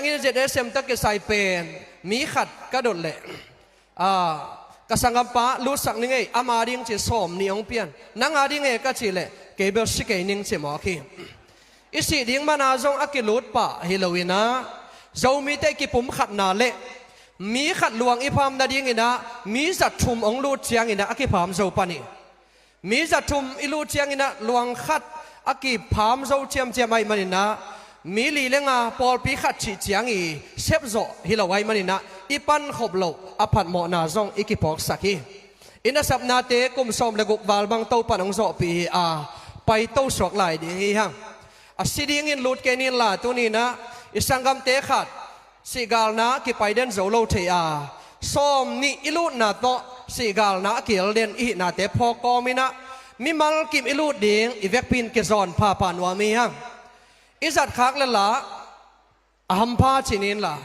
งี้เจ็ดเสมตักเกสายเป็นมีขัดกระโดดเละกษังกัมปะรู้สักนึงไงอามาดิงจะสมนิองเปียนนังอาดิงไงก็จีเละเก็บเอาสิเกนิงจะหมอคีอิสิดิงมานาจงอักกิลุดปะฮิโลวินะเจ้ามีแต่กิปุ่มขัดนาเละมีขัดลวงอีพามนาดิงอินะมีจัดชุมองลูดเชียงอินะอักกิพามเจ้าปานีมีจัดชุมอิลูดเชียงอินะลวงขัดอักกิพามเจ้าเชียมไม่มันอินะมีลีเลงาปอลปีขัดฉีเชียงอีเชฟโซฮิโลไวมันอินะอีปันขบโลอภัดหมอนาจงอีกิปอกสักฮีอินะสับนาเตกุมสมเลกุกบาลบังเต้าปันองโซปีไปเต้าสวกไหลดีฮังสิดิ่งอินลุดเกนินลาตัวนี้นะอิสังกัมเตขัดสิกาลนะกิไปเดินโซโลเทียส้มนี่อิลุดนาโตสิกาลนะกิลเดนอีนาเตพอกอมินะมิมัลกิมอิลุดดิ่งอีเวกพินกิจอนพาปานวามีฮังอิจัดคักเลละอัมพาชินินละ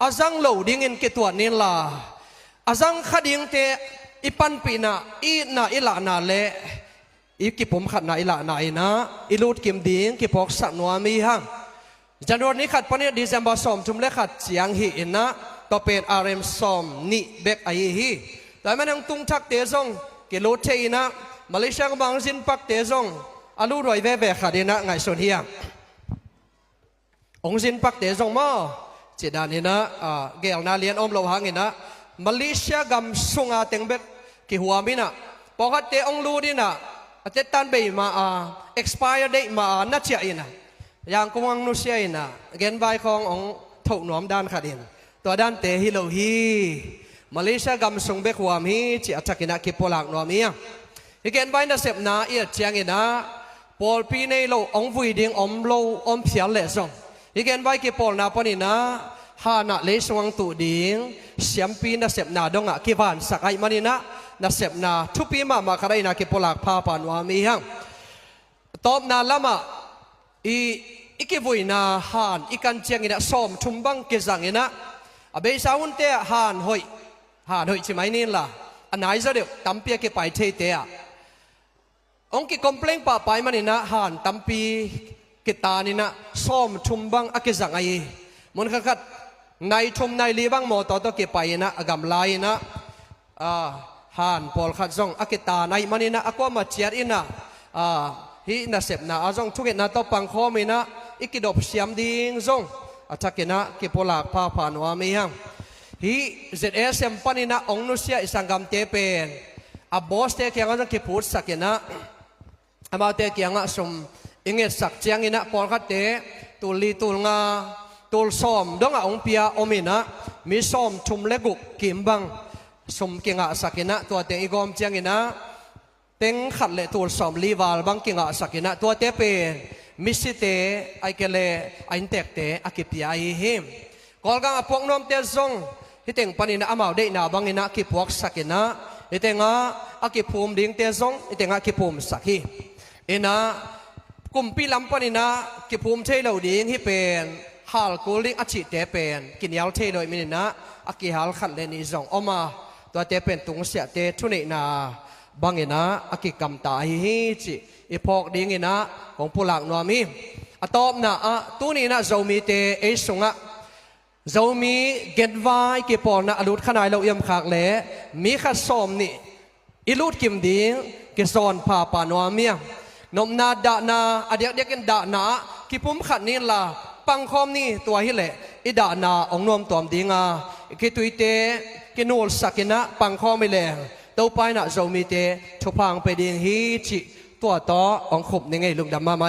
อาจังโลดิ่งอินกิตัวนินละอาจังขัดดิ่งเตอีปันปีนะอีนาอิลานาเลอีกิผมขัดนาอิลานาอินะอิลูดกิมดิ่งกิพอกสักนัวมีฮังจันทร์นี้ขัดปนิดิเซมบาสอมจุมเล็กขัดเสียงฮีอินะต่อเป็นอาร์เอ็มสอมนี่เบกไอฮีแต่มันยังตุงทักเตซงกิโลเทอินะมาเลเซียกับบางสินปักเตซงอาลูรอยเวเบขัดอินะไงส่วนเฮียองสินปักเตซงมั้งเจดานินะเกลนาเลียนอมโลหังอินะมาเลเซียกัมสุงอาเต็งเบกกิหัวมินะพอขัดเตองลูดินะเจตันเบย์มาexpire date มานัดเชียอินะอย่างกวางนุเซียอินะเกณฑ์ใบขององถูกหนอมด้านขัดอินตัวด้านเตฮิโลฮีมาเลเซียกัมสุงเบกหัวมีจีอัจฉริยะกิปโลากหนอมีเกณฑ์ใบน่ะเสพนาเอียดเชียงอินะปอลปีในโลองวุยดิ่งอมโลอมเพียรเละส่งเกณฑ์ใบกิปโลนาปนินะฮานะเลสวังตุดิ่งเสียมปีน่ะเสพนาดงะกิบานสักไอมันนะนัเสพนาทุปีมาคาร์นากิปลากพาปานวามีฮังตอบนาละมาอีกิบุยนาฮานอีกันเชียงอินะสมชุมบังกิจังอินะอเบสาวุนเตะฮานหอยใช่ไหมนี่ล่ะอันไหนจะเดี๋ยวตั้มเปียกิไปเทเตะองกิคอมเพลงป่าไปมันอินะฮานตั้มปีกิตานี่นะสมชุมบังอักจังไอมันขัดในชุมในลีบังโมต่อกิไปนะกำไลนะฮานพอลขัดซงอักตาในมันนี่นะอักว่ามาเชียร์อินะฮีน่าเสพนะอาจงทุกเห็นนะต่อปังคอมีนะอีกดบเสียมดิ้งซงอาจจะกินนะกิปลากพาผ่านวามีฮังฮีเจ็ดเมปันนี่นะองนุเซียอิสังกัมเตเป็นบอสเตกียงก็กิพูดสักนะมาเตกียงก็สมอิงเกสักเจียงอินะพอลขัดเตตุลีตุลงาตุลซ้อมดงองเปียอมินะมีซ้อมชุมเล็กุกกิมบังสมกิงะสักนะตัวเต็งอีกอมเจียงนะเต็งขัดเลตัวสมลีวาลบังกิงะสักนะตัวเตเป็นมิสิเตไอเกเลไอเตกเตอกิปีไอหิมกอลกังอพวกน้อมเตซงฮิเต็งปนินะอามาเดนาบังนะกิพวกสักนะฮิเต็งอกิภูมิดิ่งเตซงฮิเต็งอกิภูมิสักฮีเอ็นะกุมปีลำปนินะกิภูมิเทเลวดิ่งฮิเป็นฮาลกูลิงอจิเตเป็นกินยาวเทโดยมินะอกิฮัลขัดเลนิซงออกมาตัวเตเป็นตุงเสียเตทุนินาบังเงินะอกิกรรมตาฮิจิอีพอกดิ้งเงินะของผู้หลักนัวมีอตอบนะตัวนี้นะเจ้ามีเตเอสุงะเจ้ามีเกตไว้กิปอนนะอลุดขนายเราเอี่ยมขากเล่มีขัดสอมนี่อิลุดกิมดิ้งกิซอนพาปานัวมีนมนาดานาอเดียกเดียกันดานากิปุ่มขัดนี่ละปังคอมนี่ตัวฮิเล่อิดานาองนวมตัวดิ้งกิตุยเตกินูลสักนะปังคอไม่แรงตัวไปน่ะเรามีเตชุพังไปดิ้งฮีจิตัวต่อองขบในไงลุงดำมาไหม